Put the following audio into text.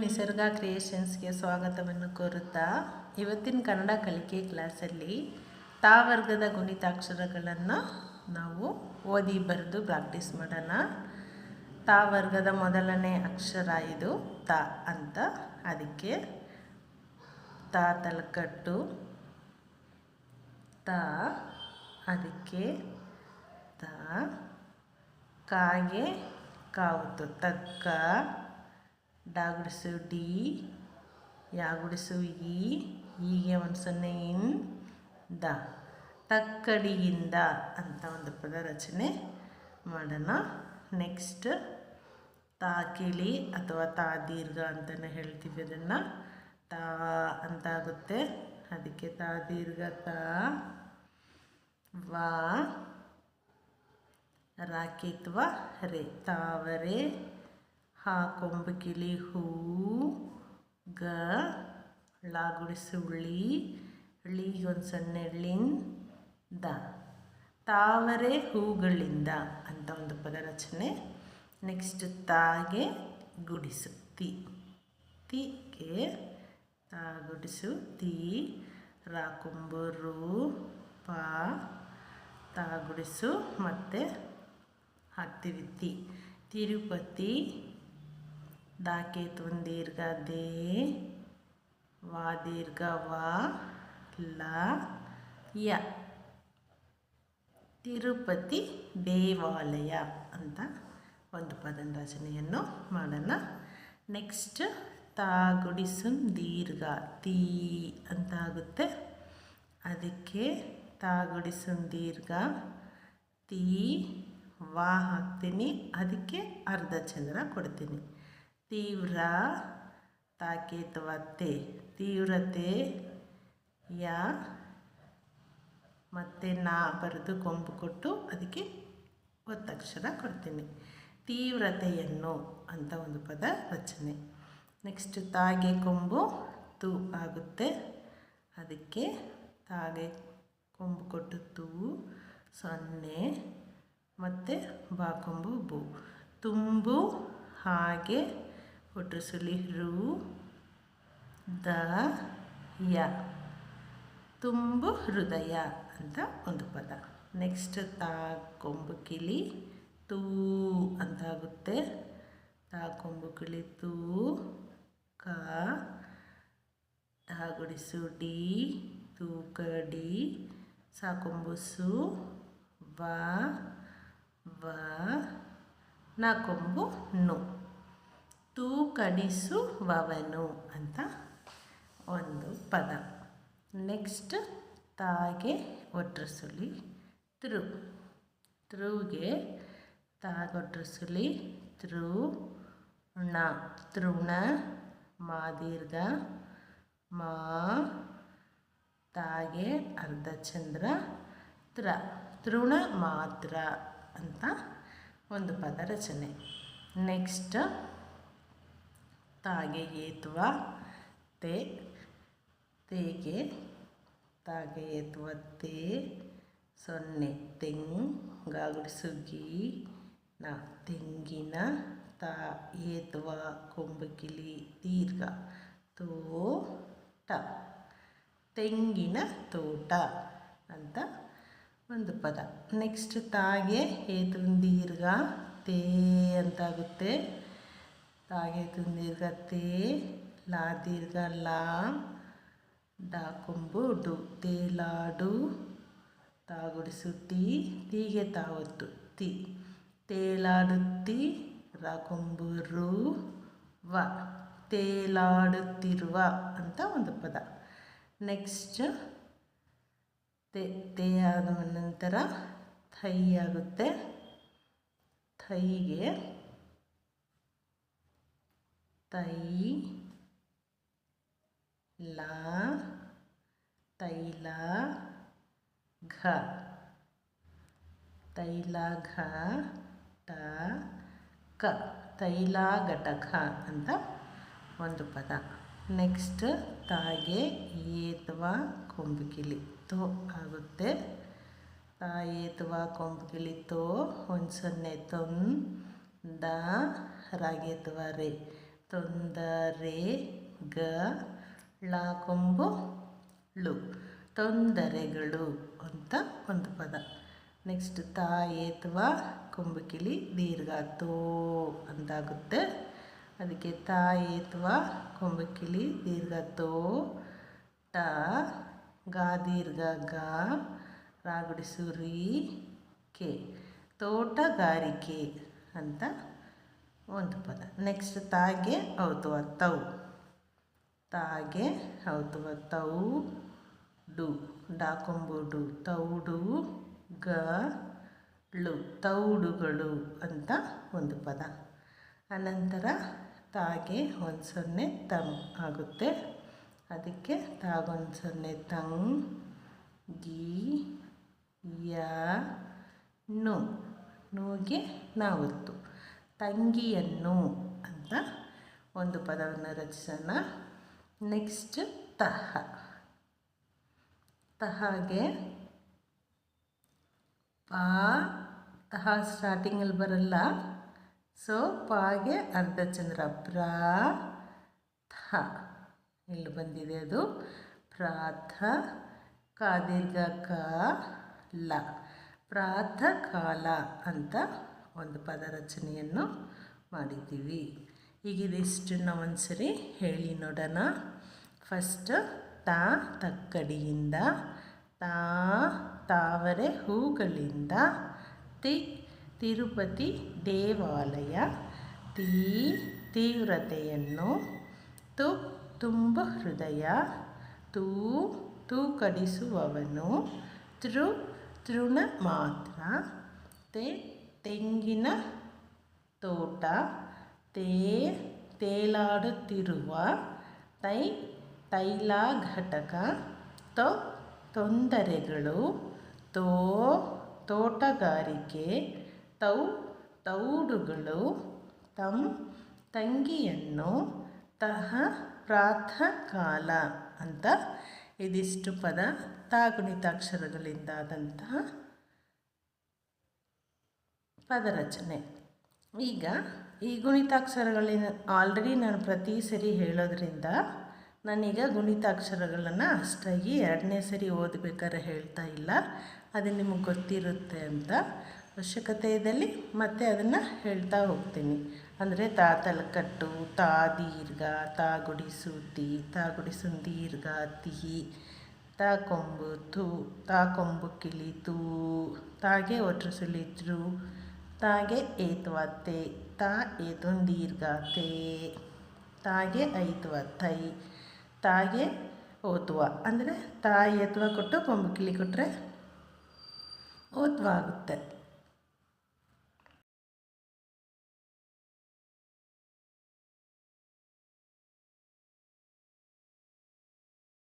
ನಿಸರ್ಗ ಕ್ರಿಯೇಷನ್ಸ್ಗೆ ಸ್ವಾಗತವನ್ನು ಕೋರುತ್ತಾ ಇವತ್ತಿನ ಕನ್ನಡ ಕಲಿಕೆ ಕ್ಲಾಸಲ್ಲಿ ತಾ ವರ್ಗದ ಗುಣಿತಾಕ್ಷರಗಳನ್ನು ನಾವು ಓದಿ ಬರೆದು ಪ್ರಾಕ್ಟೀಸ್ ಮಾಡೋಣ. ತಾ ವರ್ಗದ ಮೊದಲನೇ ಅಕ್ಷರ ಇದು ತ ಅಂತ. ಅದಕ್ಕೆ ತಾ ತಲಕಟ್ಟು ತ, ಅದಕ್ಕೆ ತ, ಕಾಗೆ ಕಾವುತು ತಕ್ಕ, ಡಾಗುಡಿಸು ಡಿ, ಯಾಗುಡಿಸು ಈ, ಹೀಗೆ ಒಂದು ಸೊನ್ನೆ ಇನ್ ದ, ತಕ್ಕಡಿಯಿಂದ ಅಂತ ಒಂದು ಪದ ರಚನೆ ಮಾಡೋಣ. ನೆಕ್ಸ್ಟ್ ತಾ ಕಿಳಿ ಅಥವಾ ತಾ ದೀರ್ಘ ಅಂತಲೇ ಹೇಳ್ತೀವಿ. ಅದನ್ನು ತಾ ಅಂತ ಆಗುತ್ತೆ. ಅದಕ್ಕೆ ತಾ ದೀರ್ಘ ತ, ವಾ, ರಾಕಿತ್ವ ರೇ, ತಾವರೆ, ಹಾ ಕೊಂಬು ಕಿಳಿ ಹೂ, ಗ, ಳಾಗುಡಿಸು ಳಿ, ಳಿಗೆ ಒಂದು ಸೊನ್ನೆ ಳಿನ್ ದ, ತಾವರೆ ಹೂಗಳಿಂದ ಅಂತ ಒಂದು ಪದ ರಚನೆ. ನೆಕ್ಸ್ಟ್ ತಾಗೆ ಗುಡಿಸು ತಿ, ತಿಗೆ ತಾ ಗುಡಿಸು ತಿ, ರಾ ಕೊಂಬು ರು, ಪಾ, ತಾ ಗುಡಿಸು ಮತ್ತು ಹಾಕ್ತೀವಿ ತಿ, ತಿರುಪತಿ, ದಾಕೇತು ಒಂದು ದೀರ್ಘ ದೇ, ವಾ ದೀರ್ಘ ವಾ, ಲ, ಯ, ತಿರುಪತಿ ದೇವಾಲಯ ಅಂತ ಒಂದು ಪದದ ರಚನೆಯನ್ನು ಮಾಡೋಣ. ನೆಕ್ಸ್ಟ್ ತಾ ಗುಡಿಸು ದೀರ್ಘ ತೀ ಅಂತ ಆಗುತ್ತೆ. ಅದಕ್ಕೆ ತಾ ಗುಡಿಸು ದೀರ್ಘ ತೀ, ವಾ ಹಾಕ್ತೀನಿ. ಅದಕ್ಕೆ ಅರ್ಧ ಚಂದ್ರ ಕೊಡ್ತೀನಿ. ತೀವ್ರ, ತಾಕೇತವತ್ತೆ, ತೀವ್ರತೆ, ಯ ಮತ್ತು ನಾ ಬರೆದು ಕೊಂಬು ಕೊಟ್ಟು ಅದಕ್ಕೆ ಒತ್ತಕ್ಷರ ಕೊಡ್ತೀನಿ. ತೀವ್ರತೆಯನ್ನು ಅಂತ ಒಂದು ಪದ ರಚನೆ. ನೆಕ್ಸ್ಟ್ ತಾಗೆ ಕೊಂಬು ತು ಆಗುತ್ತೆ. ಅದಕ್ಕೆ ತಾಗೆ ಕೊಂಬು ಕೊಟ್ಟು ತು, ಸೊನ್ನೆ ಮತ್ತು ಬಾ ಕೊಂಬು ಬು, ತುಂಬು, ಹಾಗೆ ಒಟ್ರು ಸುಳಿ ರು, ದ, ಯ, ತುಂಬು ಹೃದಯ ಅಂತ ಒಂದು ಪದ. ನೆಕ್ಸ್ಟ್ ತಾ ಕೊಂಬು ಕಿಳಿ ತೂ ಅಂತ ಆಗುತ್ತೆ. ತಾ ಕೊಂಬು ಕಿಳಿ ತೂ, ಕ, ತಾ ಗುಡಿಸು ಡಿ, ತೂಕಡಿ, ಸಾ ಕೊಂಬು ಸು, ವ, ವ, ನ ಕೊಂಬು ನು, ತೂಕಡಿಸುವವನು ಅಂತ ಒಂದು ಪದ. ನೆಕ್ಸ್ಟ್ ತಾಗೆ ಒಟ್ರು ಸುಳಿ ತೃ, ತೃಗೆ ತಾಗೊಟ್ರು ಸುಳಿ ತೃ, ಣ, ತೃಣ, ಮಾ ದೀರ್ಘ ಮಾ, ತಾಗೆ ಅರ್ಧ ಚಂದ್ರ ತ್ರ, ತೃಣ ಮಾತ್ರ ಅಂತ ಒಂದು ಪದ ರಚನೆ. ನೆಕ್ಸ್ಟ್ ತಾಗೆ ಏತ್ವ ತೇ, ತೇಗೆ ತಾಗೆ ಏತ್ವ ತೇ, ಸೊನ್ನೆ ತೆಂಗ್, ಗಾಗುಡಿಸು ಗಿ, ನ, ತೆಂಗಿನ, ತಾ ಏತ್ವ ಕೊಂಬು ಕಿಳಿ ದೀರ್ಘ ತೋ, ಟ, ತೆಂಗಿನ ತೋಟ ಅಂತ ಒಂದು ಪದ. ನೆಕ್ಸ್ಟ್ ತಾಗೆ ಏತು ದೀರ್ಘ ತೇ ಅಂತಾಗುತ್ತೆ. ತಾಗೆ ದೀರ್ಘ ತೇ, ಲಾ ದೀರ್ಘ ಲಾ, ಡಾ ಕೊಂಬು ಡು, ತೇಲಾಡು, ತಾ ಗುಡಿಸು ಟಿ, ತೀಗೆ ತಾವತ್ತು ತಿ, ತೇಲಾಡುತ್ತಿ, ರಾ ಕೊಂಬು ರು, ವ, ತೇಲಾಡುತ್ತಿರುವ ಅಂತ ಒಂದು ಪದ. ನೆಕ್ಸ್ಟ್ ತೇ ಆದ ನಂತರ ಥೈ ಆಗುತ್ತೆ. ಥೈಗೆ ತೈ, ಲಾ, ತೈಲ, ಘ, ತೈಲ ಘ, ಟ, ಕ, ತೈಲ ಘಟಕ ಅಂತ ಒಂದು ಪದ. ನೆಕ್ಸ್ಟ್ ತಾಗೆ ಏತ್ವ ಕೊಂಬು ಕಿಳಿ ತೋ ಆಗುತ್ತೆ. ತಾ ಏತ್ವ ಕೊಂಬು ಕಿಳಿ ತೋ, ಒಂದು ಸೊನ್ನೆ ತೊನ್, ದ, ರಾಗೇತ್ವ ರೇ, ತೊಂದರೆ ಗ ಳ ಕೊಂಬು ಳು ತೊಂದರೆಗಳು ಅಂತ ಒಂದು ಪದ. ನೆಕ್ಸ್ಟ್ ತಾ ಏತ್ವ ಕೊಂಬು ಕಿಳಿ ದೀರ್ಘ ತೋ ಅಂತಾಗುತ್ತೆ. ಅದಕ್ಕೆ ತಾ ಏತ್ವ ಕೊಂಬು ಕಿಳಿ ದೀರ್ಘ ತೋ ಟ ಗಾ ದೀರ್ಘ ಗ ರಾಗುಡಿಸು ರೀ ಕೆ ತೋಟಗಾರಿಕೆ ಅಂತ ಒಂದು ಪದ. ನೆಕ್ಸ್ಟ್ ತಾಗೆ ಔತುವ ತೌ ತಾಗೆ ಔತುವ ತೌ ಡು ಡಾ ಕೊಂಬು ಡು ತೌಡು ಗ ಳು ತೌಡುಗಳು ಅಂತ ಒಂದು ಪದ. ಅನಂತರ ತಾಗೆ ಒಂದು ಸೊನ್ನೆ ತಂ ಆಗುತ್ತೆ. ಅದಕ್ಕೆ ತಾಗೊಂದು ಸೊನ್ನೆ ತಂ ಗಿ ಯ ನು ನೂಗೆ ನಾವತ್ತು ತಂಗಿಯನ್ನು ಅಂತ ಒಂದು ಪದವನ್ನು ರಚಿಸೋಣ. ನೆಕ್ಸ್ಟ್ ತಹ ತಹಾಗೆ ಪಾ ತಹ ಸ್ಟಾರ್ಟಿಂಗಲ್ಲಿ ಬರಲ್ಲ. ಸೊ ಪಾಗೆ ಅರ್ಧ ಚಂದ್ರ ಪ್ರ ಥ ಇಲ್ಲಿ ಬಂದಿದೆ ಅದು ಪ್ರಾಥ ಕಾ ದೀರ್ಘ ಕ ಲ ಪ್ರಾತಃ ಕಾಲ ಅಂತ ಒಂದು ಪದ ರಚನೆಯನ್ನು ಮಾಡಿದ್ದೀವಿ. ಈಗ ಇದಿಷ್ಟನ್ನು ಒಂದ್ಸರಿ ಹೇಳಿ ನೋಡೋಣ. ಫಸ್ಟ್ ತಾ ತಕ್ಕಡಿಯಿಂದ, ತಾ ತಾವರೆ ಹೂಗಳಿಂದ, ತಿ ತಿರುಪತಿ ದೇವಾಲಯ, ತೀ ತೀವ್ರತೆಯನ್ನು, ತು ತುಂಬು ಹೃದಯ, ತೂ ತೂಕಡಿಸುವವನು, ತೃ ತೃಣ ಮಾತ್ರ, ತೆ ತೆಂಗಿನ ತೋಟ, ತೇ ತೇಲಾಡುತ್ತಿರುವ, ತೈ ತೈಲ ಘಟಕ, ತೊ ತೊಂದರೆಗಳು, ತೋ ತೋಟಗಾರಿಕೆ, ತೌ ತೌಡುಗಳು, ತಂ ತಂಗಿಯನ್ನು, ತಹ ಪ್ರಾತಃ ಕಾಲ ಅಂತ ಇದಿಷ್ಟು ಪದ ತಾಗುಣಿತಾಕ್ಷರಗಳಿಂದಾದಂತಹ ಪದರಚನೆ. ಈಗ ಈ ಗುಣಿತಾಕ್ಷರಗಳಿನ ಆಲ್ರೆಡಿ ನಾನು ಪ್ರತಿ ಸರಿ ಹೇಳೋದ್ರಿಂದ ನಾನೀಗ ಗುಣಿತಾಕ್ಷರಗಳನ್ನು ಅಷ್ಟಾಗಿ ಎರಡನೇ ಸರಿ ಓದಬೇಕಾದ್ರೆ ಹೇಳ್ತಾ ಇಲ್ಲ. ಅದು ನಿಮಗೆ ಗೊತ್ತಿರುತ್ತೆ ಅಂತ ಅವಶ್ಯಕತೆ ಇದ್ದಲ್ಲಿ ಮತ್ತೆ ಅದನ್ನು ಹೇಳ್ತಾ ಹೋಗ್ತೀನಿ. ಅಂದರೆ ತಾ ತಲಕಟ್ಟು, ತಾ ದೀರ್ಘ, ತಾ ಗುಡಿಸು ತಿ, ತಾ ಗುಡಿಸು ದೀರ್ಘ ತಿ, ತಾ ಕೊಂಬು ತು, ತಾ ಕೊಂಬು ಕಿಳಿ ತೂ, ತಾಗೆ ಒಟ್ರು ಸುಳಿತ್ರು, ತಾಗೆ ಏತ್ವ ತೇ, ತಾ ಏತೊಂದು ದೀರ್ಘ ತೇ, ತಾಗೆ ಐತ್ವ ತೈ, ತಾಗೆ ಓತ್ವ ಅಂದರೆ ತಾ ಏತ್ವ ಕೊಟ್ಟು ಕೊಂಬು ಕಿಳಿ ಕೊಟ್ಟರೆ ಓತ್ವ ಆಗುತ್ತೆ.